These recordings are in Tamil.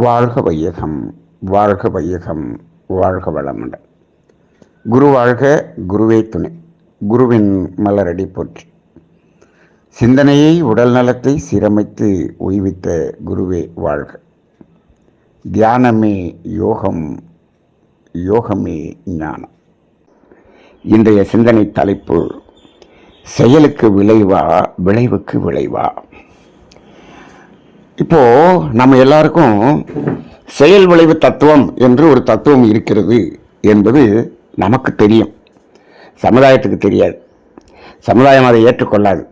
வாழ்க வையகம், வாழ்க வையகம், வாழ்க வளமுடன். குரு வாழ்க, குருவே துணை. குருவின் மலரடி போற்றி. சிந்தனையை, உடல் நலத்தை சீரமைத்து உய்வித்த குருவே வாழ்க. தியானமே யோகம், யோகமே ஞானம். இன்றைய சிந்தனை தலைப்பு: செயலுக்கு விளைவா, விளைவுக்கு விளைவா. இப்போ நம்ம எல்லாருக்கும் செயல் விளைவு தத்துவம் என்று ஒரு தத்துவம் இருக்கிறது என்பது நமக்கு தெரியும். சமுதாயத்துக்கு தெரியாது. சமுதாயம் அதை ஏற்றுக்கொள்ளாது.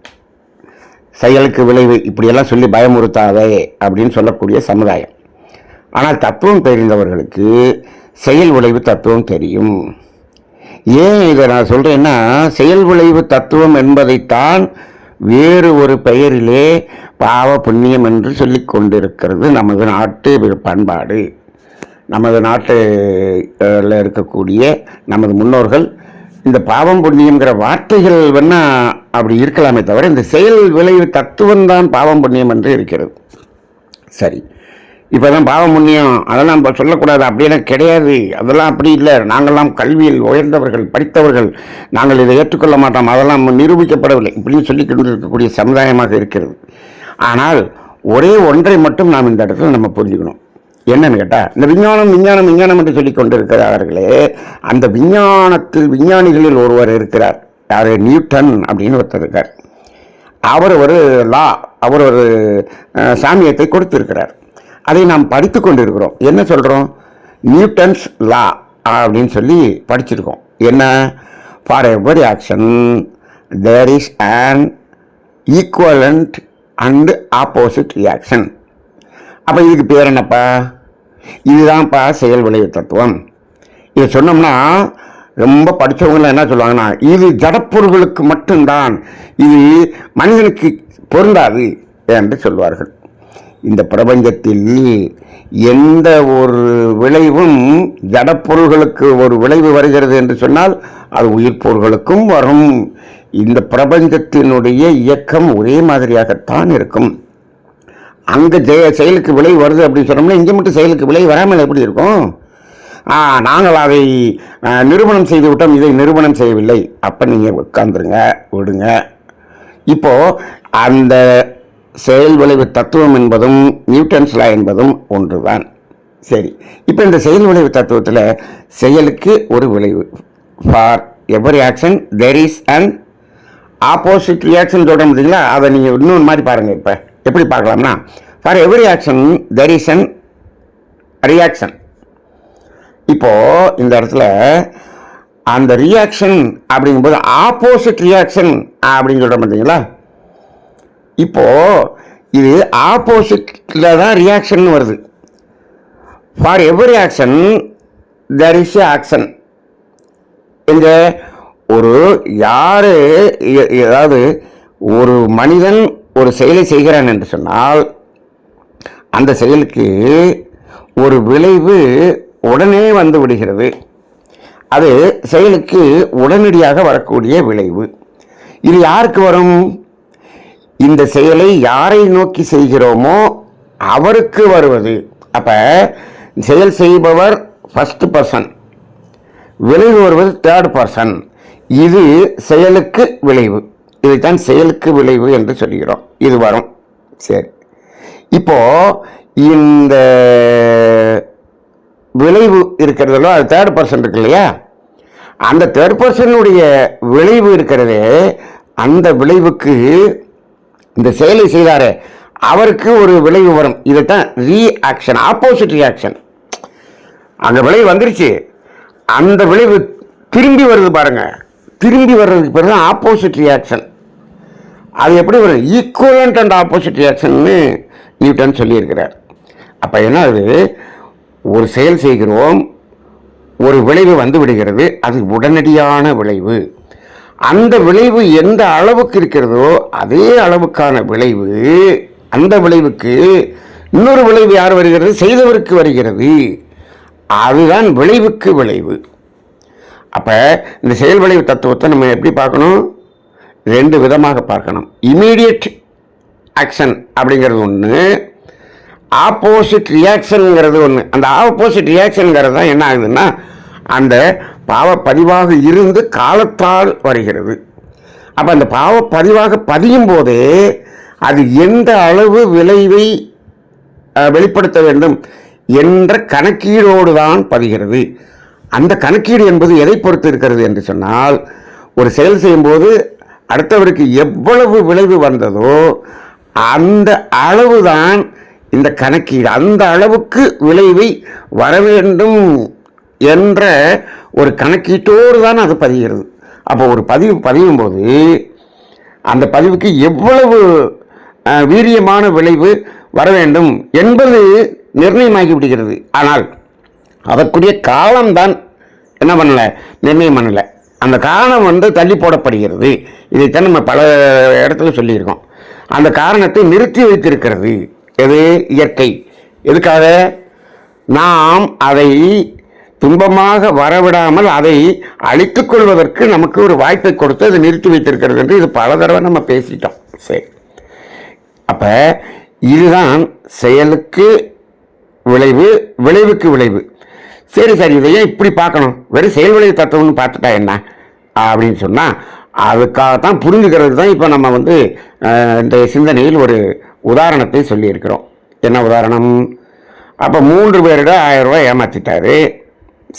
செயலுக்கு விளைவு இப்படியெல்லாம் சொல்லி பயமுறுத்தாதே அப்படின்னு சொல்லக்கூடிய சமுதாயம். ஆனால் தத்துவம் தெரிந்தவர்களுக்கு செயல் விளைவு தத்துவம் தெரியும். ஏன் இதை நான் சொல்றேன்னா, செயல் விளைவு தத்துவம் என்பதைத்தான் வேறு ஒரு பெயரிலே பாவ புண்ணியம் என்று சொல்லிக் கொண்டிருக்கிறது நமது நாட்டு பண்பாடு. நமது நாட்டில் இருக்கக்கூடிய நமது முன்னோர்கள் இந்த பாவம் புண்ணியம்ங்கிற வார்த்தைகள் வேணா அப்படி இருக்கலாமே தவிர, இந்த செயல் விளைவு தத்துவம் தான் பாவம் புண்ணியம் என்று இருக்கிறது. சரி, இப்போ தான் பாவம் புண்ணியம் அதெல்லாம் நம்ம சொல்லக்கூடாது அப்படியெல்லாம் கிடையாது. அதெல்லாம் அப்படி இல்லை. நாங்கள்லாம் கல்வியில் உயர்ந்தவர்கள், படித்தவர்கள், நாங்கள் இதை ஏற்றுக்கொள்ள மாட்டோம், அதெல்லாம் நிரூபிக்கப்படவில்லை இப்படின்னு சொல்லி கொண்டு இருக்கக்கூடிய சமுதாயமாக இருக்கிறது. ஆனால் ஒரே ஒன்றை மட்டும் நாம் இந்த இடத்துல நம்ம புரிஞ்சுக்கணும். என்னன்னு கேட்டால், இந்த விஞ்ஞானம் விஞ்ஞானம் விஞ்ஞானம் என்று சொல்லி கொண்டு இருக்கிறார்களே, அந்த விஞ்ஞானிகளில் ஒருவர் இருக்கிறார். யார்? நியூட்டன் அப்படின்னு ஒருத்தர் இருக்கார். அவர் ஒரு லா, அவர் ஒரு சாமியத்தை கொடுத்திருக்கிறார். அதை நாம் படித்து கொண்டு இருக்கிறோம். என்ன சொல்கிறோம்? நியூட்டன்ஸ் லா அப்படின்னு சொல்லி படிச்சிருக்கோம். என்ன? For every action there is an equivalent and opposite reaction. அப்போ இதுக்கு பேர் என்னப்பா? இதுதான்ப்பா செயல் விளைவு தத்துவம். இதை சொன்னோம்னா ரொம்ப படித்தவங்களாம் என்ன சொல்லுவாங்கன்னா, இது ஜடப்பொருள்களுக்கு மட்டும்தான், இது மனிதனுக்கு பொருந்தாது என்று சொல்வார்கள். இந்த பிரபஞ்சத்தில் எந்த ஒரு விளைவும் ஜடப்பொருள்களுக்கு ஒரு விளைவு வருகிறது என்று சொன்னால் அது உயிர் பொருள்களுக்கும் வரும். இந்த பிரபஞ்சத்தினுடைய இயக்கம் ஒரே மாதிரியாகத்தான் இருக்கும். அங்கே செயலுக்கு விளைவு வருது அப்படின்னு சொன்னோம்னா, இங்கே மட்டும் செயலுக்கு விளைவு வராமல் எப்படி இருக்கும்? நாங்கள் அதை நிரூபணம் செய்து விட்டோம், இதை நிரூபணம் செய்யவில்லை. அப்போ நீங்கள் உட்காந்துருங்க, விடுங்க. இப்போது அந்த செயல் விளைவு தத்துவம் என்பதும் நியூட்டன்ஸ் லா என்பதும் ஒன்றுதான். சரி, இப்போ இந்த செயல் விளைவு தத்துவத்தில் செயலுக்கு ஒரு விளைவு. For every action there is an opposite reaction சொல்ல முடியுங்களா? அதை நீங்கள் இன்னொரு மாதிரி பாருங்கள். இப்போ எப்படி பார்க்கலாம்னா, for every action there is an reaction. இப்போது இந்த இடத்துல அந்த ரியாக்ஷன் அப்படிங்கும்போது ஆப்போசிட் ரியாக்ஷன் அப்படின்னு சொல்ல பார்த்தீங்களா? இப்போ இது ஆப்போசிட்ல தான் ரியாக்ஷன் வருது. For every action there is a action. இந்த ஒரு யாரு, அதாவது ஒரு மனிதன் ஒரு செயலை செய்கிறான் என்று சொன்னால் அந்த செயலுக்கு ஒரு விளைவு உடனே வந்து விடுகிறது. அது செயலுக்கு உடனடியாக வரக்கூடிய விளைவு. இது யாருக்கு வரும்? இந்த செயலை யாரை நோக்கி செய்கிறோமோ அவருக்கு வருவது. அப்போ செயல் செய்பவர் ஃபர்ஸ்ட் பர்சன், விளைவு வருவது தேர்ட் பர்சன். இது செயலுக்கு விளைவு. இதைத்தான் செயலுக்கு விளைவு என்று சொல்கிறோம். இது வரும். சரி, இப்போ இந்த விளைவு இருக்கிறதோ அது தேர்ட் பர்சன் இருக்கு இல்லையா? அந்த தேர்ட் பர்சனுடைய விளைவு இருக்கிறதே, அந்த விளைவுக்கு இந்த செயலை செய்தாரே அவருக்கு ஒரு விளைவு வரும். இதைத்தான் ரியாக்ஷன், ஆப்போசிட் ரியாக்ஷன். அந்த விளைவு வந்துருச்சு, அந்த விளைவு திரும்பி வருது பாருங்க. திரும்பி வர்றதுக்கு பிறகு ஆப்போசிட் ரியாக்ஷன். அது எப்படி வரும்? ஈக்குவலண்ட் அண்ட் ஆப்போசிட் ரியாக்ஷன்னு நியூட்டன் சொல்லியிருக்கிறார். அப்போ என்ன, அது ஒரு செயல் செய்கிறோம், ஒரு விளைவு வந்து விடுகிறது, அது உடனடியான விளைவு. அந்த விளைவு எந்த அளவுக்கு இருக்கிறதோ அதே அளவுக்கான விளைவு, அந்த விளைவுக்கு இன்னொரு விளைவு யார் வருகிறது? செய்தவருக்கு வருகிறது. அதுதான் விளைவுக்கு விளைவு. அப்போ இந்த செயல் விளைவு தத்துவத்தை நம்ம எப்படி பார்க்கணும்? ரெண்டு விதமாக பார்க்கணும். இமீடியட் ஆக்ஷன் அப்படிங்கிறது ஒன்று, ஆப்போசிட் ரியாக்ஷனுங்கிறது ஒன்று. அந்த ஆப்போசிட் ரியாக்ஷனுங்கிறது தான் என்ன ஆகுதுன்னா, அந்த பாவப்பதிவாக இருந்து காலத்தால் வருகிறது. அப்போ அந்த பாவப்பதிவாக பதியும் போதே அது எந்த அளவு விளைவை வெளிப்படுத்த வேண்டும் என்ற கணக்கீடோடு தான் பதிகிறது. அந்த கணக்கீடு என்பது எதை பொறுத்து இருக்கிறது என்று சொன்னால், ஒரு செயல் செய்யும்போது அடுத்தவருக்கு எவ்வளவு விளைவு வந்ததோ அந்த அளவுதான் இந்த கணக்கீடு. அந்த அளவுக்கு விளைவை வர வேண்டும் என்ற ஒரு கணக்கீட்டோடு தான் அது பதிகிறது. அப்போ ஒரு பதியும் போது அந்த பதிவுக்கு எவ்வளவு வீரியமான விளைவு வர வேண்டும் என்பது நிர்ணயமாகி விடுகிறது. ஆனால் அதற்குரிய காலம்தான் என்ன பண்ணலை, நிர்ணயம் பண்ணலை. அந்த காரணம் தள்ளி போடப்படுகிறது. இதைத்தான் நம்ம பல இடத்துல சொல்லியிருக்கோம். அந்த காரணத்தை நிறுத்தி வைத்திருக்கிறது எது? இயற்கை. எதுக்காக? நாம் அதை துன்பமாக வரவிடாமல் அதை அழித்துக் கொள்வதற்கு நமக்கு ஒரு வாய்ப்பை கொடுத்து அதை நிறுத்தி வைத்திருக்கிறது என்று இது பல தடவை நம்ம பேசிட்டோம். சரி, அப்போ இதுதான் செயலுக்கு விளைவு, விளைவுக்கு விளைவு. சரி, இதையே இப்படி பார்க்கணும், வெறும் செயல் விளைவு தத்துவம்னு பார்த்துட்டா என்ன அப்படின்னு சொன்னால், அதுக்காகத்தான் புரிஞ்சுக்கிறது தான் இப்போ நம்ம இந்த சிந்தனையில் ஒரு உதாரணத்தை சொல்லியிருக்கிறோம். என்ன உதாரணம்? அப்போ 3 பேரிடம் 1000 ரூபாய் ஏமாற்றிட்டாரு.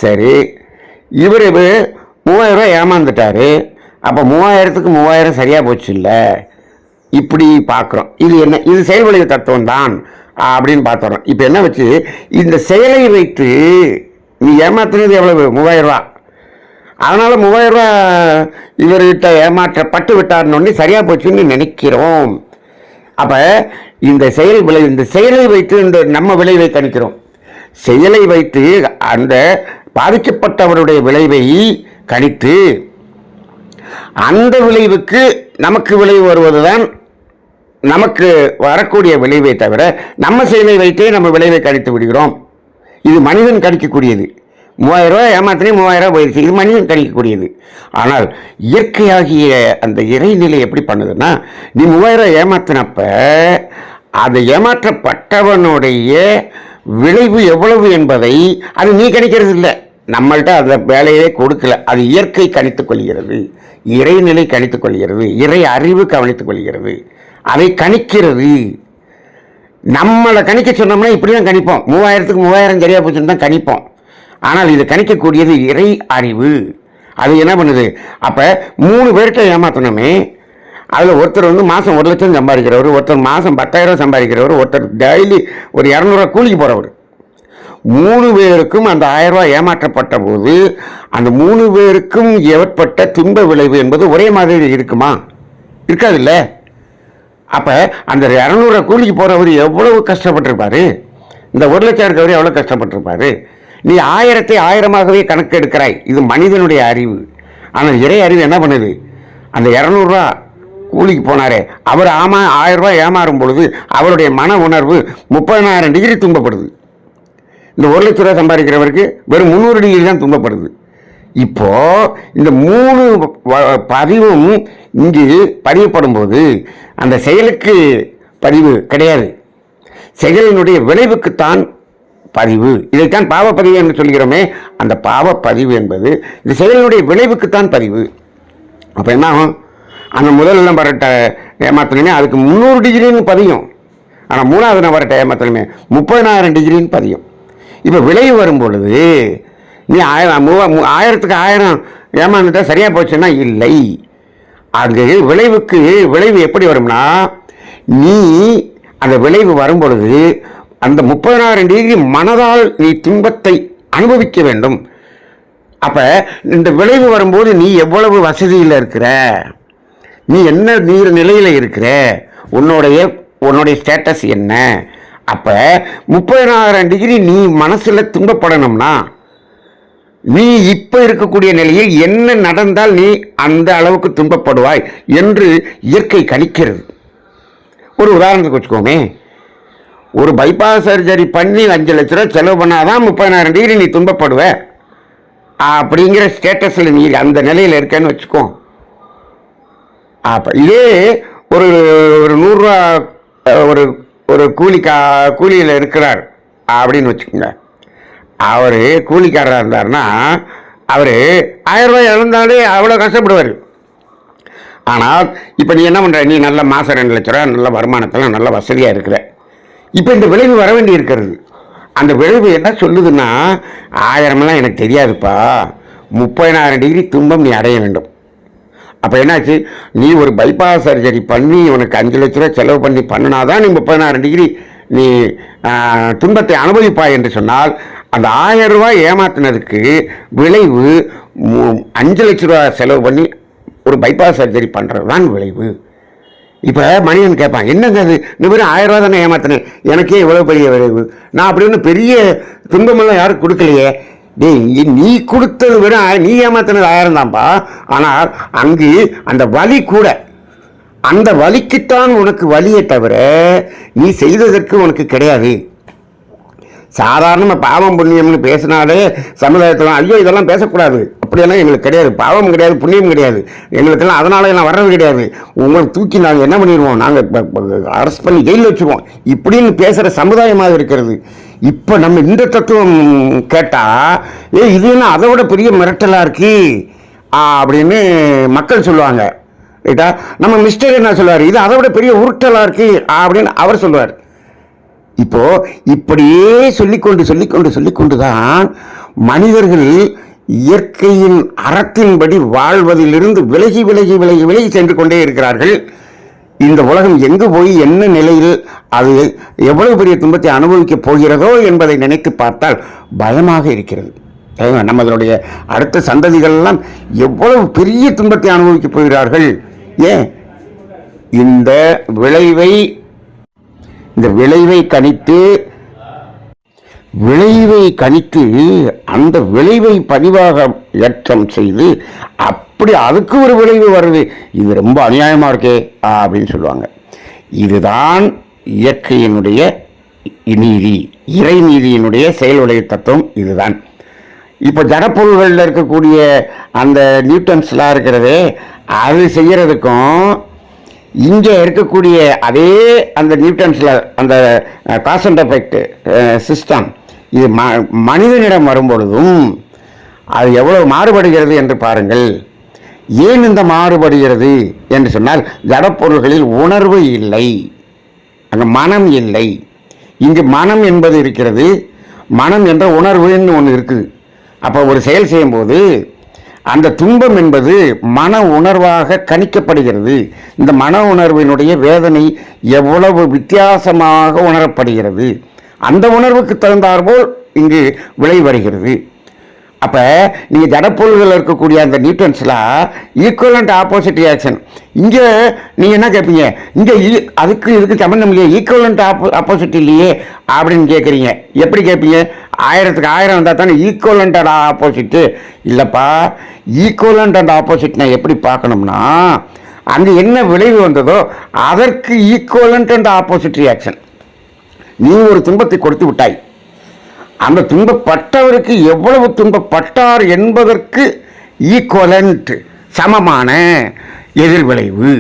சரி, இவர் 3000 ரூபாய் ஏமாந்துட்டாரு. அப்போ 3000க்கு 3000 சரியாக போச்சு இல்லை, இப்படி பார்க்குறோம். இது என்ன? இது செயல் விளைவு தத்துவம் தான் அப்படின்னு பார்த்துறோம். இப்போ என்ன வச்சு இந்த செயலை வைத்து நீ ஏமாத்தினது எவ்வளவு? 3000 ரூபா. அதனால் 3000 ரூபா இவர்கிட்ட ஏமாற்றப்பட்டு விட்டார்னு சரியாக போச்சுன்னு நினைக்கிறோம். அப்போ இந்த செயலை வைத்து இந்த நம்ம விளைவை கணிக்கிறோம். செயலை வைத்து அந்த பாதிக்கப்பட்டவருடைய விளைவை கணித்து அந்த விளைவுக்கு நமக்கு விளைவு வருவதுதான் நமக்கு வரக்கூடிய விளைவை தவிர, நம்ம செயலை வைத்தே நம்ம விளைவை கணித்து விடுகிறோம். இது மனிதன் கணிக்கக்கூடியது. 3000 ரூபாய் ஏமாத்தினே 3000 ரூபாய் போயிடுச்சு, இது மனிதன் கணிக்கக்கூடியது. ஆனால் இயற்கையாகிய அந்த இறைநிலை எப்படி பண்ணுதுன்னா, நீ 3000 ரூபாய் ஏமாத்தினப்ப அது ஏமாற்றப்பட்டவனுடைய விளைவு எவ்வளவு என்பதை அது நீ கணிக்கிறது இல்லை. நம்மள்கிட்ட அந்த வேலையே கொடுக்கல. அது இயற்கை கணித்துக் கொள்கிறது, இறைநிலை கணித்துக் கொள்கிறது, இறை அறிவு கவனித்துக் கொள்கிறது, அதை கணிக்கிறது. நம்மளை கணிக்க சொன்னோம்னா இப்படி தான் கணிப்போம். 3000க்கு 3000 சரியா போச்சுன்னு தான் கணிப்போம். ஆனால் இது கணிக்கக்கூடியது இறை அறிவு. அது என்ன பண்ணுது? அப்போ 3 பேர்கிட்ட ஏமாத்தணுமே, அதில் ஒருத்தர் மாதம் 1 லட்சம் சம்பாதிக்கிறவர், ஒருத்தர் மாதம் 10,000 சம்பாதிக்கிறவர், ஒருத்தர் டெய்லி ஒரு 200 ரூபா கூலிக்கு போகிறவர். 3 பேருக்கும் அந்த 1000 ரூபாய் ஏமாற்றப்பட்ட போது அந்த 3 பேருக்கும் ஏற்பட்ட துன்ப விளைவு என்பது ஒரே மாதிரி இருக்குமா? இருக்காது இல்லை. அப்போ அந்த 200 ரூபா கூலிக்கு போகிறவர் எவ்வளவு கஷ்டப்பட்டிருப்பாரு, இந்த 1 லட்சம் இருக்கவர் எவ்வளோ கஷ்டப்பட்டிருப்பாரு. நீ 1000ஐ 1000ஆகவே கணக்கு எடுக்கிறாய். இது மனிதனுடைய அறிவு. ஆனால் இறை அறிவு என்ன பண்ணுது? அந்த 200 ரூபா கூலிக்கு போனாரே அவர் 1000 ரூபாய் ஏமாறும் பொழுது அவருடைய மன உணர்வு 30,000 டிகிரி துன்பப்படுது. இந்த 1 லட்ச ரூபா சம்பாதிக்கிறவருக்கு வெறும் 300 டிகிரி தான் துன்பப்படுது. இப்போ இந்த 3 பதிவும் இங்கு பதியப்படும் போது அந்த செயலுக்கு பதிவு கிடையாது, செயலினுடைய விளைவுக்குத்தான் பதிவு. இதைத்தான் பாவப்பதிவு என்று சொல்கிறோமே, அந்த பாவப்பதிவு என்பது இந்த செயலினுடைய விளைவுக்குத்தான் பதிவு. அப்போ என்ன ஆகும்? அந்த முதல் நபர்கிட்ட ஏமாத்தணுமே அதுக்கு 300 டிகிரின்னு பதியும். ஆனால் 3வது நபர்கிட்ட ஏமாத்தணுமே 30,000 டிகிரின்னு பதியும். இப்போ விளைவு வரும் பொழுது நீ 1000க்கு 1000 ஏமாந்துட்டா சரியாக போச்சுன்னா இல்லை. அங்கே விளைவு எப்படி வரும்னா, நீ அந்த விளைவு வரும் பொழுது அந்த 30,000 டிகிரி மனதால் நீ துன்பத்தை அனுபவிக்க வேண்டும். அப்போ இந்த விளைவு வரும்போது நீ எவ்வளவு வசதியில் இருக்கிற, நீ என்ன நிலையில் இருக்கிற, உன்னுடைய ஸ்டேட்டஸ் என்ன. அப்போ 30,000 டிகிரி நீ மனசில் துன்பப்படணும்னா நீ இப்போ இருக்கக்கூடிய நிலையில் என்ன நடந்தால் நீ அந்த அளவுக்கு துன்பப்படுவாய் என்று இயற்கை கணிக்கிறது. ஒரு உதாரணத்துக்கு வச்சுக்கோமே, ஒரு பைபாஸ் சர்ஜரி பண்ணி 5 லட்ச ரூபா செலவு பண்ணாதான் 30,000 டிகிரி நீ துன்பப்படுவ அப்படிங்கிற ஸ்டேட்டஸில் நீ அந்த நிலையில் இருக்கேன்னு வச்சுக்கோ. அப்போ இதே ஒரு 100 ரூபா ஒரு ஒரு கூலியில் இருக்கிறார் அப்படின்னு வச்சுக்கோங்க. அவர் கூலிக்காரராக இருந்தார்னா அவர் 1000 ரூபாய் இழந்தாலே அவ்வளோ கஷ்டப்படுவார். ஆனால் இப்போ நீ என்ன பண்ணுற, நீ நல்ல மாதம் 2 லட்ச ரூபா நல்ல வருமானத்தில் நல்ல வசதியாக இருக்கிற. இப்போ இந்த விளைவு வர வேண்டி இருக்கிறது. அந்த விளைவு என்ன சொல்லுதுன்னா, 1000மெல்லாம் எனக்கு தெரியாதுப்பா, 30,000 டிகிரி துன்பம் நீ அடைய வேண்டும். அப்போ என்னாச்சு, நீ ஒரு பைபாஸ் சர்ஜரி பண்ணி உனக்கு 5 லட்ச ரூபா செலவு பண்ணி பண்ணினாதான் நீ 30,000 டிகிரி நீ துன்பத்தை அனுபவிப்பாய் என்று சொன்னால், அந்த 1000 ரூபாய் ஏமாத்தினதுக்கு விளைவு 5 லட்ச ரூபா செலவு பண்ணி ஒரு பைபாஸ் சர்ஜரி பண்ணுறது தான் விளைவு. இப்போ மனிதன் கேட்பான், என்னங்க அது, நீ வெறும் 1000 ரூபா தானே ஏமாத்தினேன், எனக்கே இவ்வளோ பெரிய விளைவு, நான் அப்படி ஒன்றும் பெரிய துன்பமெல்லாம் யாரும் கொடுக்கலையே. டேய், நீ கொடுத்தது வெறும் நீ ஏமாத்தினது 1000 தான்ப்பா. ஆனால் அங்கு அந்த வலி கூட, அந்த வலிக்குத்தான் உனக்கு வலியை தவிர நீ செய்ததற்கு உனக்கு கிடையாது. சாதாரணமாக பாவம் புண்ணியம்னு பேசினாலே சமுதாயத்தில் ஐயோ இதெல்லாம் பேசக்கூடாது, அப்படியெல்லாம் எங்களுக்கு கிடையாது. பாவம் கிடையாது, புண்ணியம் கிடையாது, எங்களுக்கெல்லாம் அதனால நான் வர்றது கிடையாது, உங்களை தூக்கி நாங்கள் என்ன பண்ணிடுவோம், நாங்கள் அரெஸ்ட் பண்ணி ஜெயிலில் வச்சுருவோம் இப்படின்னு பேசுகிற சமுதாயமாக இருக்கிறது. இப்போ நம்ம இந்த தத்துவம் கேட்டால், இது என்ன அதை விட பெரிய மிரட்டலாக இருக்கு அப்படின்னு மக்கள் சொல்லுவாங்க. ரைட்டா? நம்ம மிஸ்டர் என்ன சொல்லுவார், இது அதை விட பெரிய உருட்டலாக இருக்கு அப்படின்னு அவர் சொல்லுவார். இப்போ இப்படியே சொல்லிக்கொண்டு தான் மனிதர்கள் இயற்கையின் அறத்தின்படி வாழ்வதிலிருந்து விலகி சென்று கொண்டே இருக்கிறார்கள். இந்த உலகம் எங்கு போய் என்ன நிலையில் அது எவ்வளவு பெரிய துன்பத்தை அனுபவிக்கப் போகிறதோ என்பதை நினைத்து பார்த்தால் பயமாக இருக்கிறது. நம்மளுடைய அடுத்த சந்ததிகள் எல்லாம் எவ்வளவு பெரிய துன்பத்தை அனுபவிக்கப் போகிறார்கள். ஏன் இந்த விளைவை கணித்து அந்த விளைவை பதிவாக ஏற்றம் செய்து அப்படி அதுக்கு ஒரு விளைவு வருது, இது ரொம்ப அநியாயமாக இருக்கே அப்படின்னு சொல்லுவாங்க. இதுதான் இயற்கையினுடைய நீதி, இறை நீதியினுடைய செயலுடைய தத்துவம் இதுதான். இப்போ ஜடப்பொருள்களில் இருக்கக்கூடிய அந்த நியூட்டன்ஸ்லாம் இருக்கிறதே, அது செய்கிறதுக்கும் இங்கே இருக்கக்கூடிய அதே அந்த நியூட்டன்ஸில் அந்த காஸ் அண்ட் எஃபெக்ட் சிஸ்டம் இது மனிதனிடம் வரும்பொழுதும் அது எவ்வளவு மாறுபடுகிறது என்று பாருங்கள். ஏன் இந்த மாறுபடுகிறது என்று சொன்னால், ஜடப்பொருள்களில் உணர்வு இல்லை, அங்கே மனம் இல்லை. இங்கு மனம் என்பது இருக்கிறது, மனம் என்ற உணர்வுன்னு ஒன்று இருக்குது. அப்போ ஒரு செயல் செய்யும்போது அந்த துன்பம் என்பது மன உணர்வாக கணிக்கப்படுகிறது. இந்த மன உணர்வினுடைய வேதனை எவ்வளவு வித்தியாசமாக உணரப்படுகிறது, அந்த உணர்வுக்கு தகுந்தாற்போல் இங்கு விளை வருகிறது. அப்போ நீங்கள் ஜடப்பொருள்கள் இருக்கக்கூடிய அந்த நியூட்டன்ஸ்லாம் ஈக்குவலண்ட் ஆப்போசிட் ரியாக்ஷன். இங்கே நீங்கள் என்ன கேட்பீங்க, இங்கே இதுக்கு சம்பந்தம் இல்லையே, ஈக்குவலண்ட் ஆப்போசிட் இல்லையே அப்படின்னு கேட்குறீங்க. எப்படி கேட்பீங்க, 1000க்கு 1000 வந்தால் தானே ஈக்குவலண்ட் அண்ட் ஆப்போசிட்டு. இல்லைப்பா, ஈக்குவலண்ட் அண்ட் ஆப்போசிட்னா எப்படி பார்க்கணும்னா, அங்கே என்ன விளைவு வந்ததோ அதற்கு ஈக்குவலண்ட் அண்ட் ஆப்போசிட் ரியாக்ஷன். நீ ஒரு துன்பத்தை கொடுத்து விட்டாய், அந்த துன்பப்பட்டவருக்கு எவ்வளவு துன்பப்பட்டார் என்பதற்கு ஈக்குவலண்ட் சமமான எதிர்விளைவு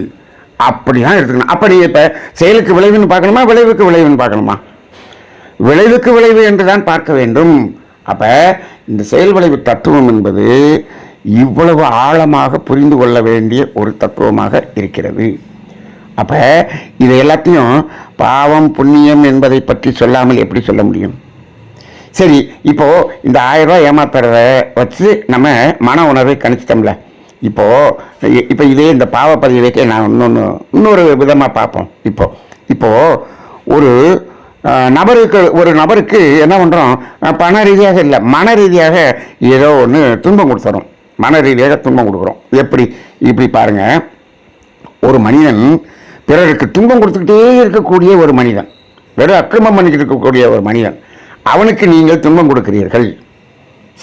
அப்படிதான் எடுத்துக்கணும். அப்படி இப்போ செயலுக்கு விளைவுன்னு பார்க்கணுமா, விளைவுக்கு விளைவுன்னு பார்க்கணுமா? விளைவுக்கு விளைவு என்று தான் பார்க்க வேண்டும். அப்போ இந்த செயல் விளைவு தத்துவம் என்பது இவ்வளவு ஆழமாக புரிந்து கொள்ள வேண்டிய ஒரு தத்துவமாக இருக்கிறது. அப்போ இதை எல்லாத்தையும் பாவம் புண்ணியம் என்பதை பற்றி சொல்லாமல் எப்படி சொல்ல முடியும்? சரி, இப்போது இந்த 1000 ரூபாய் ஏமாத்துறத வச்சு நம்ம மன உணர்வை கணிச்சிட்டோம்ல. இப்போ இதே இந்த பாவப்பதிவைக்கே நான் இன்னொரு விதமாக பார்ப்போம். இப்போது ஒரு நபருக்கு என்ன பண்ணுறோம், பண ரீதியாக இல்லை, மன ரீதியாக ஏதோ ஒன்று துன்பம் கொடுத்துறோம், மன ரீதியாக துன்பம் கொடுக்குறோம். இப்படி பாருங்கள், ஒரு மனிதன் பிறருக்கு துன்பம் கொடுத்துக்கிட்டே இருக்கக்கூடிய ஒரு மனிதன், வெறும் அக்கிரமம் பண்ணிக்கிட்டு இருக்கக்கூடிய ஒரு மனிதன், அவனுக்கு நீங்கள் துன்பம் கொடுக்கிறீர்கள்.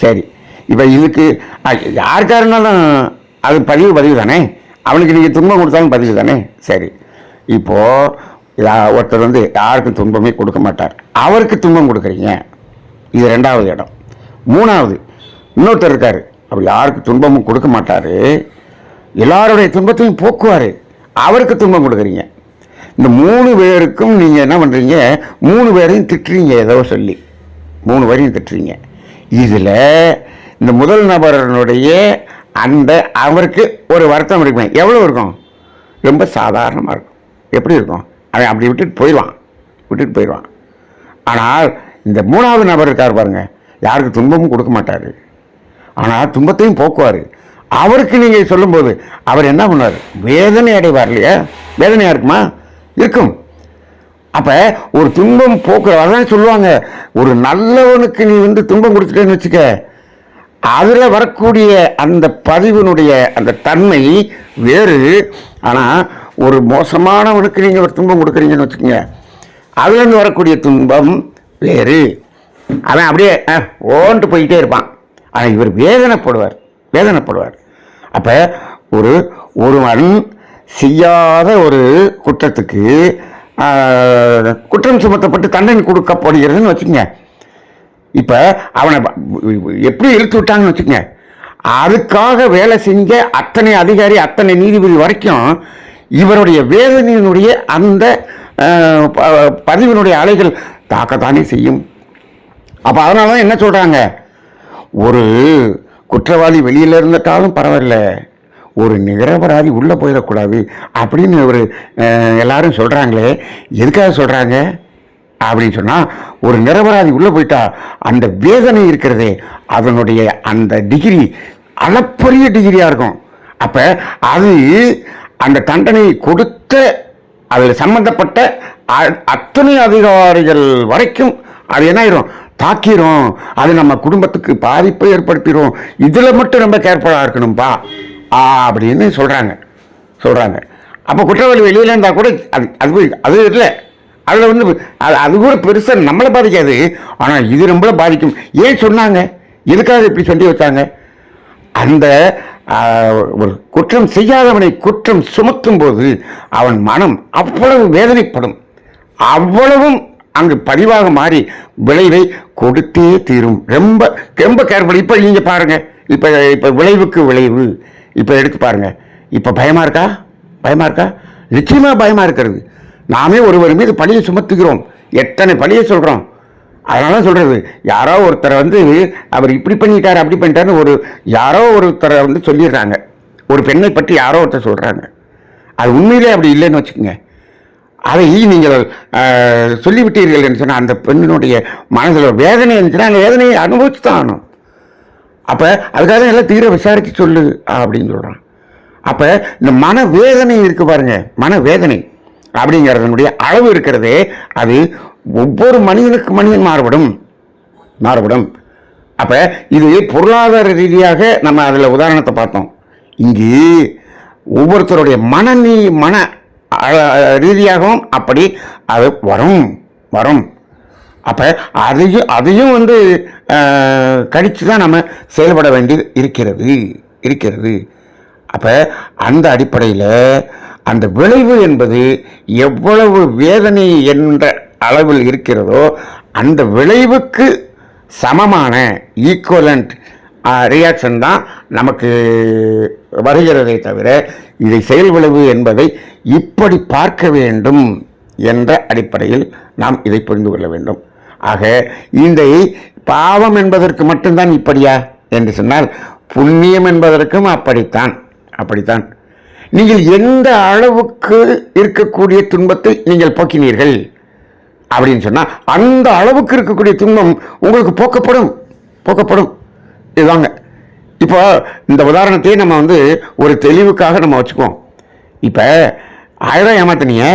சரி, இப்போ இதுக்கு யாருக்காக இருந்தாலும் அது பதிவு தானே, அவனுக்கு நீங்கள் துன்பம் கொடுத்தாலும் பதிவு தானே. சரி, இப்போது ஒருத்தர் யாருக்கும் துன்பமே கொடுக்க மாட்டார், அவருக்கு துன்பம் கொடுக்குறீங்க. இது 2வது இடம். 3வது இன்னொருத்தர் இருக்கார், அவர் யாருக்கு துன்பமும் கொடுக்க மாட்டார், எல்லாருடைய துன்பத்தையும் போக்குவார், அவருக்கு துன்பம் கொடுக்குறீங்க. இந்த 3 பேருக்கும் நீங்கள் என்ன பண்ணுறீங்க, 3 பேரையும் திட்டுறீங்க, ஏதோ சொல்லி 3 பேரையும் திட்டுறீங்க. இதில் இந்த முதல் நபரனுடைய அந்த அவருக்கு ஒரு வருத்தம் இருக்கும். எவ்வளோ இருக்கும்? ரொம்ப சாதாரணமாக இருக்கும். எப்படி இருக்கும்? அவன் அப்படி விட்டுட்டு போயிடுவான். ஆனால் இந்த 3வது நபர் இருக்கார் பாருங்க, யாருக்கு துன்பமும் கொடுக்க மாட்டார், ஆனால் துன்பத்தையும் போக்குவார். அவருக்கு நீங்கள் சொல்லும்போது அவர் என்ன பண்ணுவார்? வேதனை அடைவார் இல்லையா? வேதனையாக இருக்குமா? இருக்கும். அப்போ ஒரு துன்பம் போக்குறதான் சொல்லுவாங்க, ஒரு நல்லவனுக்கு நீ துன்பம் கொடுத்துட்டேன்னு வச்சுக்க, அதில் வரக்கூடிய அந்த பதிவினுடைய அந்த தன்மை வேறு. ஆனால் ஒரு மோசமானவனுக்கு நீங்கள் ஒரு துன்பம் கொடுக்குறீங்கன்னு வச்சுக்கோங்க, அதுலேருந்து வரக்கூடிய துன்பம் வேறு. அவன் அப்படியே ஓன்ட்டு போயிட்டே இருப்பான். ஆனால் இவர் வேதனைப்படுவார். அப்போ ஒருவன் செய்யாத ஒரு குற்றத்துக்கு குற்றம் சுமத்தப்பட்டு தண்டனை கொடுக்கப்படுகிறதுன்னு வச்சுக்கோங்க. இப்போ அவனை எப்படி இழுத்து விட்டாங்கன்னு வச்சுக்கோங்க, அதுக்காக வேலை செஞ்ச அத்தனை அதிகாரி அத்தனை நீதிபதி வரைக்கும் இவருடைய வேதனையினுடைய அந்த பதிவினுடைய அலைகள் தாக்கத்தானே செய்யும். அப்போ அதனால தான் என்ன சொல்கிறாங்க, ஒரு குற்றவாளி வெளியில் இருந்துட்டாலும் பரவாயில்ல, ஒரு நிரபராதி உள்ளே போயிடக்கூடாது அப்படின்னு ஒரு எல்லாரும் சொல்கிறாங்களே. எதுக்காக சொல்கிறாங்க அப்படின்னு சொன்னால், ஒரு நிரபராதி உள்ளே போயிட்டா அந்த வேதனை இருக்கிறதே அதனுடைய அந்த டிகிரி அளப்பரிய டிகிரியாக இருக்கும். அப்போ அது அந்த தண்டனை கொடுத்த அதில் சம்பந்தப்பட்ட அத்தனை அதிகாரிகள் வரைக்கும் அது என்ன ஆயிரும், தாக்கிரும். அது நம்ம குடும்பத்துக்கு பாதிப்பை ஏற்படுத்திடும். இதில் மட்டும் ரொம்ப கேர்ஃபுல்லாக இருக்கணும்ப்பா அப்படின்னு சொல்கிறாங்க. அப்போ குற்றவாளி வெளியில் இருந்தால் கூட அது இல்லை, அதில் அது கூட பெருசாக நம்மளை பாதிக்காது, ஆனால் இது ரொம்ப பாதிக்கும். ஏன் சொன்னாங்க, எதுக்காக இப்படி சொல்லி வச்சாங்க? அந்த ஒரு குற்றம் செய்யாதவனை குற்றம் சுமத்தும் போது அவன் மனம் அவ்வளவு வேதனைப்படும், அவ்வளவும் அங்கு பதிவாக மாறி விளைவை கொடுத்தே தீரும். ரொம்ப ரொம்ப கேர்ஃபுல். இப்போ நீங்கள் பாருங்கள், இப்போ விளைவுக்கு விளைவு இப்போ எடுத்து பாருங்கள். இப்போ பயமாக இருக்கா? நிச்சயமாக பயமாக இருக்கிறது. நாமே ஒருவர் மீது பழியை சுமத்துகிறோம், எத்தனை பழியை சொல்கிறோம். அதனால சொல்கிறது, யாரோ ஒருத்தரை அவர் இப்படி பண்ணிட்டார் அப்படி பண்ணிட்டாருன்னு யாரோ ஒருத்தரை சொல்லிடுறாங்க. ஒரு பெண்ணை பற்றி யாரோ ஒருத்தர் சொல்கிறாங்க, அது உண்மையிலே அப்படி இல்லைன்னு வச்சுக்கோங்க. அதை நீங்கள் சொல்லிவிட்டீர்கள் என்று சொன்னால் அந்த பெண்ணினுடைய மனதில் வேதனை இருந்துச்சுன்னா அந்த வேதனையை அனுபவிச்சு தான் ஆகணும். அப்போ அதுக்காக எல்லாம் தீர விசாரித்து சொல்லு அப்படின்னு சொல்கிறான். அப்போ இந்த மனவேதனை இருக்கு பாருங்க, மனவேதனை அப்படிங்கிறதனுடைய அளவு இருக்கிறதே அது ஒவ்வொரு மனிதன் மாறுபடும். அப்போ இது பொருளாதார ரீதியாக நம்ம அதில் உதாரணத்தை பார்த்தோம். இங்கு ஒவ்வொருத்தருடைய மன ரீதியாகவும் அப்படி அது வரும். அப்போ அதையும் கடித்து தான் நம்ம செயல்பட வேண்டியது இருக்கிறது. அப்போ அந்த அடிப்படையில் அந்த விளைவு என்பது எவ்வளவு வேதனை என்ற அளவில் இருக்கிறதோ அந்த விளைவுக்கு சமமான ஈக்குவலண்ட் ரியாக்ஷன் தான் நமக்கு வருகிறதை தவிர இதை செயல் விளைவு என்பதை இப்படி பார்க்க வேண்டும் என்ற அடிப்படையில் நாம் இதை புரிந்து கொள்ள வேண்டும். ஆக இந்த பாவம் என்பதற்கு மட்டும்தான் இப்படியா என்று சொன்னால், புண்ணியம் என்பதற்கும் அப்படித்தான். நீங்கள் எந்த அளவுக்கு இருக்கக்கூடிய துன்பத்தை நீங்கள் போக்கினீர்கள் அப்படின்னு சொன்னால் அந்த அளவுக்கு இருக்கக்கூடிய துன்பம் உங்களுக்கு போக்கப்படும். இதுதாங்க. இப்போ இந்த உதாரணத்தையே நம்ம ஒரு தெளிவுக்காக நம்ம வச்சுக்குவோம். இப்போ 1000 ஏமாத்தினீங்க,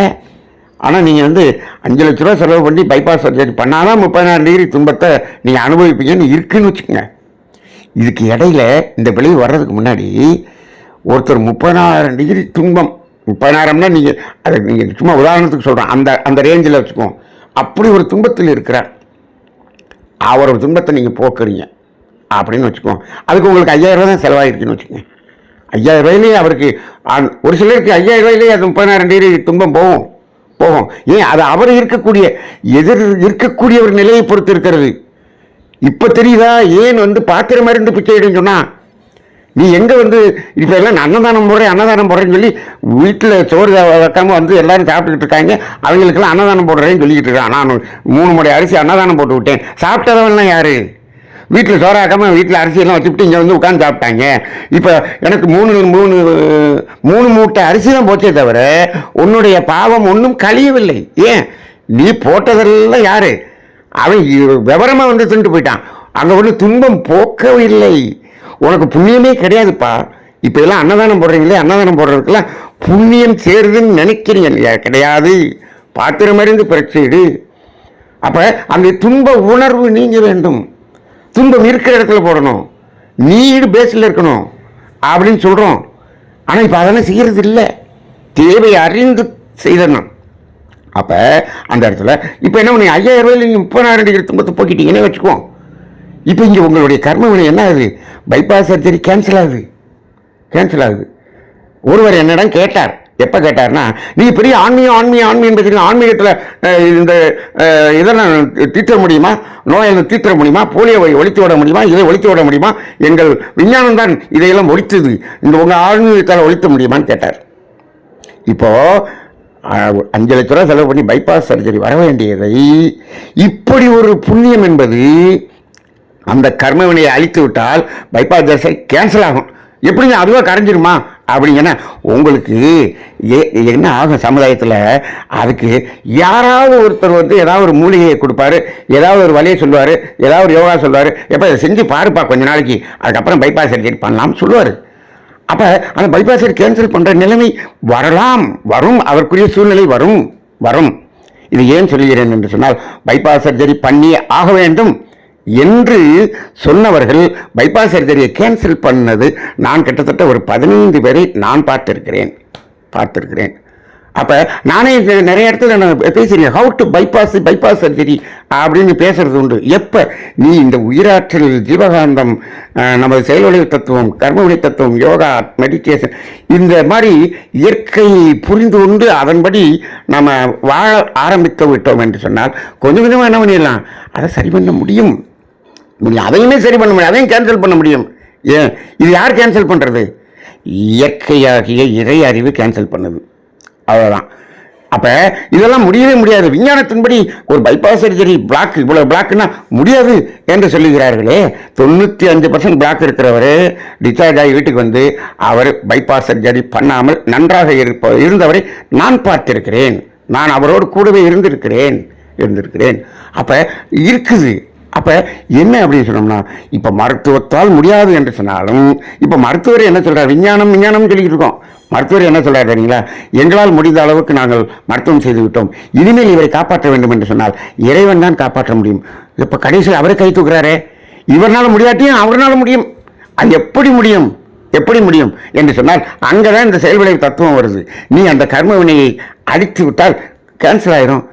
ஆனால் நீங்கள் 5 லட்ச ரூபா செலவு பண்ணி பைபாஸ் சர்ஜரி பண்ணாதான் 30,000 டிகிரி துன்பத்தை நீங்கள் அனுபவிப்பீங்கன்னு இருக்குன்னு வச்சுக்கோங்க. இதுக்கு இடையில இந்த விளைவு வர்றதுக்கு முன்னாடி ஒருத்தர் 30,000 டிகிரி துன்பம், 30,000னா நீங்கள் சும்மா உதாரணத்துக்கு சொல்கிறோம், அந்த ரேஞ்சில் வச்சுக்குவோம். அப்படி ஒரு துன்பத்தில் இருக்கிறார், அவரோட துன்பத்தை நீங்கள் போக்குறீங்க அப்படின்னு வச்சுக்குவோம். அதுக்கு உங்களுக்கு 5,000 ரூபா தான் செலவாகிருக்குன்னு வச்சுக்கோங்க. 5,000 ரூபாயிலேயே அவருக்கு ஒரு சிலருக்கு 5,000 ரூபாயிலேயே அது 30,000 டிகிரி துன்பம் போகும். ஏன் அது அவர் இருக்கக்கூடிய ஒரு நிலையை பொறுத்து இருக்கிறது. இப்போ தெரியுதா ஏன் பாத்திரம் இருந்து பிச்சை எடுன்னு சொன்னால், நீ எங்கே வந்து இப்போ எல்லாம் அன்னதானம் போடுறேன்னு சொல்லி வீட்டில் சோறு வைக்காமல் வந்து எல்லாரும் சாப்பிட்டுக்கிட்டு இருக்காங்க. அவங்களுக்கெல்லாம் அன்னதானம் போடுறேன்னு சொல்லிக்கிட்டு இருக்கான். நான் 3 மூடை அரிசி அன்னதானம் போட்டு விட்டேன். சாப்பிட்டதவெல்லாம் யார்? வீட்டில் சோறாக்காமல் வீட்டில் அரிசியெல்லாம் வச்சுக்கிட்டு இங்கே வந்து உட்காந்து சாப்பிட்டாங்க. இப்போ எனக்கு 3 மூட்டை அரிசி தான் போச்சே தவிர உன்னுடைய பாவம் ஒன்றும் கழியவில்லை. ஏன்? நீ போட்டதெல்லாம் யார்? அவன் விவரமாக வந்து தின்ட்டு போயிட்டான். அங்கே ஒன்று துன்பம் போக்கவில்லை. உனக்கு புண்ணியமே கிடையாதுப்பா. இப்போ எல்லாம் அன்னதானம் போடுறீங்களே, அன்னதானம் போடுறதுக்கெல்லாம் புண்ணியம் சேருதுன்னு நினைக்கிறீங்க. கிடையாது. பாத்திரம் அறிந்து பிரச்சனை. அப்போ அந்த துன்ப உணர்வு நீங்க வேண்டும். துன்பம் இருக்கிற இடத்துல போடணும், நீடு பேஸில் இருக்கணும் அப்படின்னு சொல்கிறோம். ஆனால் இப்போ அதெல்லாம் செய்கிறது இல்லை. தேவை அறிந்து செய்தணும். அப்போ அந்த இடத்துல இப்போ என்ன பண்ணி 5000 ரூபாயில் நீங்கள் 30,000 டிகிரி துன்பத்தை போக்கிட்டீங்கன்னே வச்சுக்குவோம். இப்போ இங்கே உங்களுடைய கர்ம வினை என்ன ஆகுது? பைபாஸ் சர்ஜரி கேன்சல் ஆகுது. ஒருவர் என்னிடம் கேட்டார். எப்போ கேட்டார்னா, நீங்கள் பெரிய ஆன்மீகம் பேசுகிறீங்க, ஆன்மீகத்தில் இந்த இதெல்லாம் தீர்த்த முடியுமா? நோயை தீர்த்த முடியுமா? போலியோவை ஒழித்து விட முடியுமா? இதை ஒழித்து விட முடியுமா? எங்கள் விஞ்ஞானம் தான் இதையெல்லாம் ஒழித்தது, இந்த உங்கள் ஆன்மீகத்தால் ஒழித்த முடியுமான்னு கேட்டார். இப்போது 5 லட்ச ரூபா செலவு பண்ணி பைபாஸ் சர்ஜரி வர வேண்டியதை இப்படி ஒரு புண்ணியம் என்பது அந்த கர்மவினையை அழித்து விட்டால் பைபாஸ் சர்ஜரி கேன்சல் ஆகும். எப்படிங்க அதுவாக கரைஞ்சிருமா அப்படிங்கன்னா உங்களுக்கு என்ன ஆகும்? சமுதாயத்தில் அதுக்கு யாராவது ஒருத்தர் வந்து ஏதாவது ஒரு மூலிகையை கொடுப்பாரு, ஏதாவது ஒரு வழியை சொல்லுவார், ஏதாவது ஒரு யோகா சொல்லுவார், எப்போ இதை செஞ்சு பாருப்பா கொஞ்ச நாளைக்கு, அதுக்கப்புறம் பைபாஸ் சர்ஜரி பண்ணலாம்னு சொல்லுவார். அப்போ அந்த பைபாஸ் சர்ஜரி கேன்சல் பண்ணுற நிலைமை வரும், அதற்குரிய சூழ்நிலை வரும். இது ஏன் சொல்கிறேன் என்று சொன்னால், பைபாஸ் சர்ஜரி பண்ணியே ஆக வேண்டும் என்று சொன்னவர்கள் பைபாஸ் சர்ஜரியை கேன்சல் பண்ணது நான் கிட்டத்தட்ட ஒரு 15 பேரை நான் பார்த்திருக்கிறேன். அப்போ நானே நிறைய இடத்துல நான் பேசுகிறேன், ஹவு டு பைபாஸ் சர்ஜரி அப்படின்னு பேசுறது உண்டு. எப்போ நீ இந்த உயிராற்றல், ஜீவகாந்தம், நமது செயல்விளைவு தத்துவம், கர்மவினை தத்துவம், யோகா, மெடிடேஷன், இந்த மாதிரி இயற்கையை புரிந்து கொண்டு அதன்படி நம்ம வாழ ஆரம்பித்து விட்டோம் என்று சொன்னால் கொஞ்சம் கொஞ்சமாக என்ன பண்ணிடலாம், அதை சரி பண்ண முடியும். அதையுமே சரி பண்ண முடியும், அதையும் கேன்சல் பண்ண முடியும். ஏன்? இது யார் கேன்சல் பண்ணுறது? இயற்கையாகிய இறை அறிவு கேன்சல் பண்ணுது. அவ்வளோதான். அப்போ இதெல்லாம் முடியவே முடியாது. விஞ்ஞானத்தின்படி ஒரு பைபாஸ் சர்ஜரி பிளாக், இவ்வளோ பிளாக்னா முடியாது என்று சொல்லுகிறார்களே. 95% பிளாக் இருக்கிறவர் டிஸ்சார்ஜ் ஆகி வீட்டுக்கு வந்து அவர் பைபாஸ் சர்ஜரி பண்ணாமல் நன்றாக இருந்தவரை நான் பார்த்திருக்கிறேன். நான் அவரோடு கூடவே இருந்திருக்கிறேன். அப்போ இருக்குது. அப்போ என்ன அப்படின்னு சொன்னோம்னா, இப்போ மருத்துவத்தால் முடியாது என்று சொன்னாலும், இப்போ மருத்துவர் என்ன சொல்கிறார்? விஞ்ஞானம் சொல்லிக்கிட்டு இருக்கோம். மருத்துவர் என்ன சொல்கிறார் தெரியுங்களா? எங்களால் முடிந்த அளவுக்கு நாங்கள் மருத்துவம் செய்து விட்டோம், இனிமேல் இவரை காப்பாற்ற வேண்டும் என்று சொன்னால் இறைவன் தான் காப்பாற்ற முடியும். இப்போ கடைசியில் அவரை கை தூக்குறாரே, இவரால் முடியாட்டியும் அவரால் முடியும். அது எப்படி முடியும் என்று சொன்னால் அங்கே தான் இந்த செயல்விளைவு தத்துவம் வருது. நீ அந்த கர்ம வினையை அடித்து விட்டால் கேன்சல் ஆயிரும்.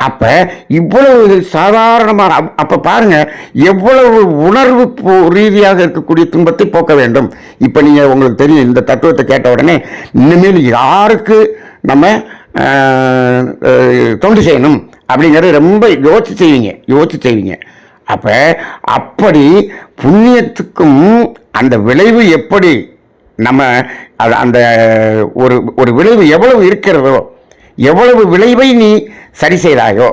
அப்போ இவ்வளவு சாதாரணமாக, அப்போ பாருங்க எவ்வளவு உணர்வு ரீதியாக இருக்கக்கூடிய துன்பத்தை போக்க வேண்டும். இப்போ நீங்கள் உங்களுக்கு தெரியும், இந்த தத்துவத்தை கேட்ட உடனே இனிமேல் யாருக்கு நம்ம தொண்டு செய்யணும் அப்படிங்கிறது ரொம்ப யோசிச்சு செய்வீங்க. அப்போ அப்படி புண்ணியத்துக்கும் அந்த விளைவு எப்படி நம்ம அந்த ஒரு விளைவு எவ்வளவு இருக்கிறதோ, எவ்வளவு விளைவை நீ சரி செய்தாயோ,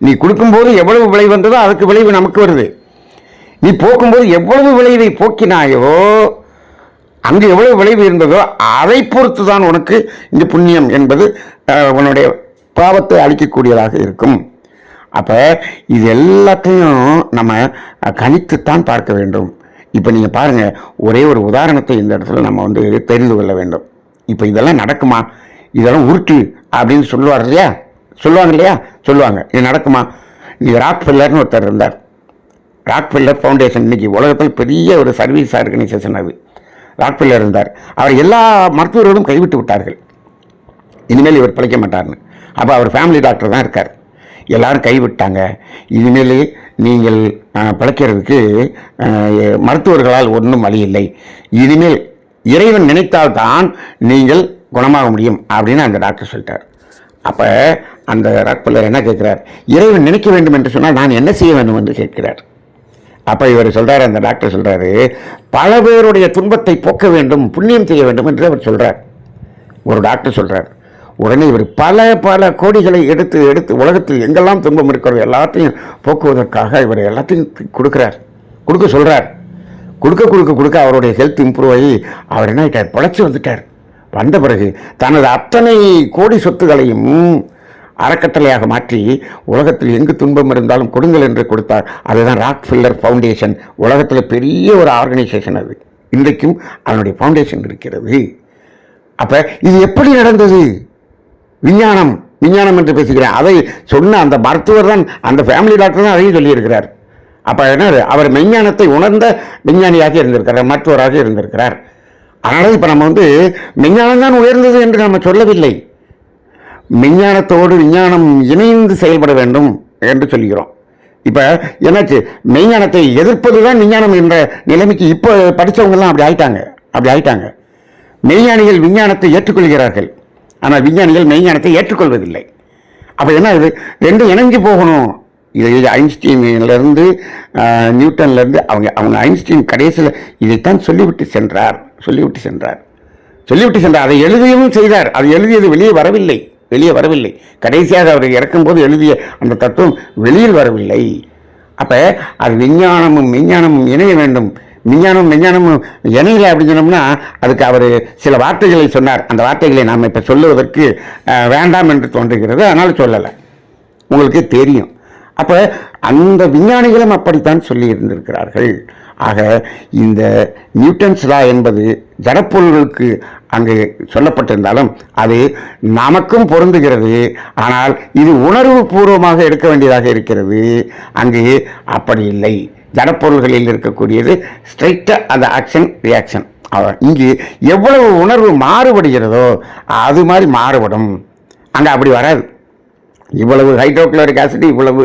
நீ கொடுக்கும்போது எவ்வளவு விளைவு வந்ததோ அதுக்கு விளைவு நமக்கு வருது. நீ போக்கும்போது எவ்வளவு விளைவை போக்கினாயோ, அங்கு எவ்வளவு விளைவு இருந்ததோ அதை பொறுத்து தான் உனக்கு இந்த புண்ணியம் என்பது உன்னுடைய பாவத்தை அளிக்கக்கூடியதாக இருக்கும். அப்போ இது எல்லாத்தையும் நம்ம கணித்துத்தான் பார்க்க வேண்டும். இப்போ நீங்கள் பாருங்கள், ஒரே ஒரு உதாரணத்தை இந்த இடத்துல நம்ம வந்து தெரிந்து கொள்ள வேண்டும். இப்போ இதெல்லாம் நடக்குமா? இதெல்லாம் உருட்டு அப்படின்னு சொல்லுவாங்க இல்லையா? இது நடக்குமா? இது ராக்ஃபெல்லர்னு ஒருத்தர் இருந்தார். ராக்ஃபெல்லர் ஃபவுண்டேஷன் இன்னைக்கு உலகத்தில் பெரிய ஒரு சர்வீஸ் ஆர்கனைசேஷன். அது ராக்ஃபெல்லர் இருந்தார். அவர் எல்லா மருத்துவர்களும் கைவிட்டு விட்டார்கள், இனிமேல் இவர் பிழைக்க மாட்டார்னு. அப்போ அவர் ஃபேமிலி டாக்டர் தான் இருக்கார். எல்லாரும் கைவிட்டாங்க. இனிமேல் நீங்கள் பிழைக்கிறதுக்கு மருத்துவர்களால் ஒன்றும் வழி இல்லை, இனிமேல் இறைவன் நினைத்தால்தான் நீங்கள் குணமாக முடியும் அப்படின்னு அந்த டாக்டர் சொல்லிட்டார். அப்போ அந்த ராக்ஃபெல்லர் என்ன கேட்குறார்? இறைவன் நினைக்க வேண்டும் என்று சொன்னால் நான் என்ன செய்ய வேண்டும் என்று கேட்கிறார். அப்போ இவர் சொல்கிறார், அந்த டாக்டர் சொல்கிறாரு, பல பேருடைய துன்பத்தை போக்க வேண்டும், புண்ணியம் செய்ய வேண்டும் என்று அவர் சொல்கிறார். ஒரு டாக்டர் சொல்கிறார். உடனே இவர் பல பல கோடிகளை எடுத்து எடுத்து உலகத்தில் எங்கெல்லாம் துன்பம் இருக்கிறது எல்லாத்தையும் போக்குவதற்காக இவர் எல்லாத்தையும் கொடுக்க சொல்கிறார். கொடுக்க அவருடைய ஹெல்த் இம்ப்ரூவ் ஆகி அவர் என்ன ஆகிட்டார், பிழைச்சி வந்துட்டார். வந்த பிறகு தனது அத்தனை கோடி சொத்துக்களையும் அறக்கட்டளையாக மாற்றி உலகத்தில் எங்கு துன்பம் இருந்தாலும் கொடுங்கள் என்று கொடுத்தார். அதுதான் ராக்ஃபெல்லர் ஃபவுண்டேஷன். உலகத்தில் பெரிய ஒரு ஆர்கனைசேஷன் அது. இன்றைக்கும் அதனுடைய ஃபவுண்டேஷன் இருக்கிறது. அப்போ இது எப்படி நடந்தது? விஞ்ஞானம் என்று பேசுகிறேன். அதை சொன்ன அந்த மருத்துவர் தான், அந்த ஃபேமிலி டாக்டர் தான் அதையும் சொல்லியிருக்கிறார். அப்போ என்ன, அவர் மெஞ்ஞானத்தை உணர்ந்த விஞ்ஞானியாக இருந்திருக்கிறார், மருத்துவராக இருந்திருக்கிறார். அதனால் இப்போ நம்ம மெஞ்ஞானம் தான் உயர்ந்தது என்று நம்ம சொல்லவில்லை. மெஞ்ஞானத்தோடு விஞ்ஞானம் இணைந்து செயல்பட வேண்டும் என்று சொல்கிறோம். இப்போ என்னாச்சு, மெய்ஞானத்தை எதிர்ப்பது தான் விஞ்ஞானம் என்ற நிலைமைக்கு இப்போ படித்தவங்கெல்லாம் அப்படி ஆயிட்டாங்க. மெய்ஞானிகள் விஞ்ஞானத்தை ஏற்றுக்கொள்கிறார்கள், ஆனால் விஞ்ஞானிகள் மெய்ஞானத்தை ஏற்றுக்கொள்வதில்லை. அப்போ என்ன, இது ரெண்டும் இணைஞ்சு போகணும். இது ஐன்ஸ்டீன்லேருந்து நியூட்டன்லேருந்து அவங்க ஐன்ஸ்டீன் கடைசியில் இதைத்தான் சொல்லிவிட்டு சென்றார். அதை எழுதியவும் செய்தார். அது எழுதியது வெளியே வரவில்லை. கடைசியாக அவர் இறக்கும்போது எழுதிய அந்த தத்துவம் வெளியில் வரவில்லை. அப்போ அது விஞ்ஞானமும் மெஞ்ஞானமும் இணைய வேண்டும். மெஞ்ஞானமும் இணையில அப்படின்னு சொன்னோம்னா அதுக்கு அவர் சில வார்த்தைகளை சொன்னார். அந்த வார்த்தைகளை நாம் இப்போ சொல்லுவதற்கு வேண்டாம் என்று தோன்றுகிறது, அதனால் சொல்லலை. உங்களுக்கு தெரியும். அப்போ அந்த விஞ்ஞானிகளும் அப்படித்தான் சொல்லி இருந்திருக்கிறார்கள். ஆக இந்த நியூட்டன்ஸ் லா என்பது ஜடப்பொருள்களுக்கு அங்கே சொல்லப்பட்டிருந்தாலும் அது நமக்கும் பொருந்துகிறது. ஆனால் இது உணர்வு பூர்வமாக எடுக்க வேண்டியதாக இருக்கிறது. அங்கு அப்படி இல்லை. ஜடப்பொருள்களில் இருக்கக்கூடியது ஸ்ட்ரைட்டாக அந்த ஆக்ஷன் ரியாக்ஷன். இங்கு எவ்வளவு உணர்வு மாறுபடுகிறதோ அது மாதிரி மாறுபடும். அங்கே அப்படி வராது. இவ்வளவு ஹைட்ரோக்ளோரிக் ஆசிட், இவ்வளவு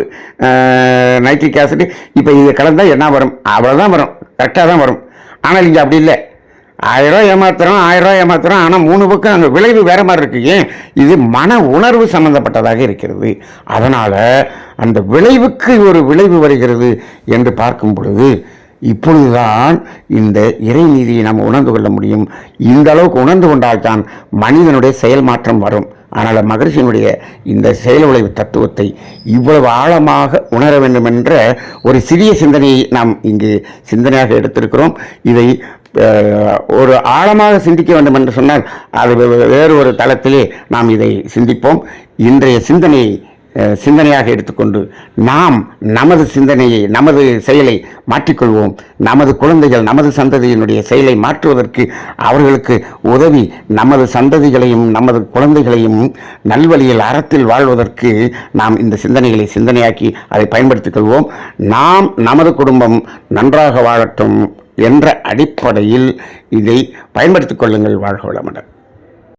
நைட்ரிக் ஆசிட், இப்போ இது கலந்தால் என்ன வரும், அவ்வளோதான் வரும், கரெக்டாக தான் வரும். ஆனால் இங்கே அப்படி இல்லை. 1000 ரூபா ஏமாத்துறோம், ஆனால் 3 பக்கம் அங்கே விளைவு வேறு மாதிரி இருக்குது. ஏன், இது மன உணர்வு சம்பந்தப்பட்டதாக இருக்கிறது. அதனால் அந்த விளைவுக்கு ஒரு விளைவு வருகிறது என்று பார்க்கும் பொழுது இப்பொழுதுதான் இந்த இறைநீதியை நாம் உணர்ந்து கொள்ள முடியும். இந்த அளவுக்கு உணர்ந்து கொண்டால்தான் மனிதனுடைய செயல் மாற்றம் வரும். ஆனால் மகரிஷியினுடைய இந்த செயல் விளைவு தத்துவத்தை இவ்வளவு ஆழமாக உணர வேண்டும் என்ற ஒரு சிறிய சிந்தனையை நாம் இங்கு சிந்தனையாக எடுத்திருக்கிறோம். இதை ஒரு ஆழமாக சிந்திக்க வேண்டும் என்று சொன்னால் அது வேறு ஒரு தளத்திலே நாம் இதை சிந்திப்போம். இன்றைய சிந்தனையாக எடுத்துக்கொண்டு நாம் நமது சிந்தனையை, நமது செயலை மாற்றிக்கொள்வோம். நமது குழந்தைகள், நமது சந்ததியினுடைய செயலை மாற்றுவதற்கு அவர்களுக்கு உதவி, நமது சந்ததிகளையும் நமது குழந்தைகளையும் நல்வழியில் அறத்தில் வாழ்வதற்கு நாம் இந்த சிந்தனைகளை சிந்தனையாக்கி அதை பயன்படுத்திக் கொள்வோம். நாம் நமது குடும்பம் நன்றாக வாழட்டும் என்ற அடிப்படையில் இதை பயன்படுத்திக் கொள்ளுங்கள். வாழ்க வளமுடன்.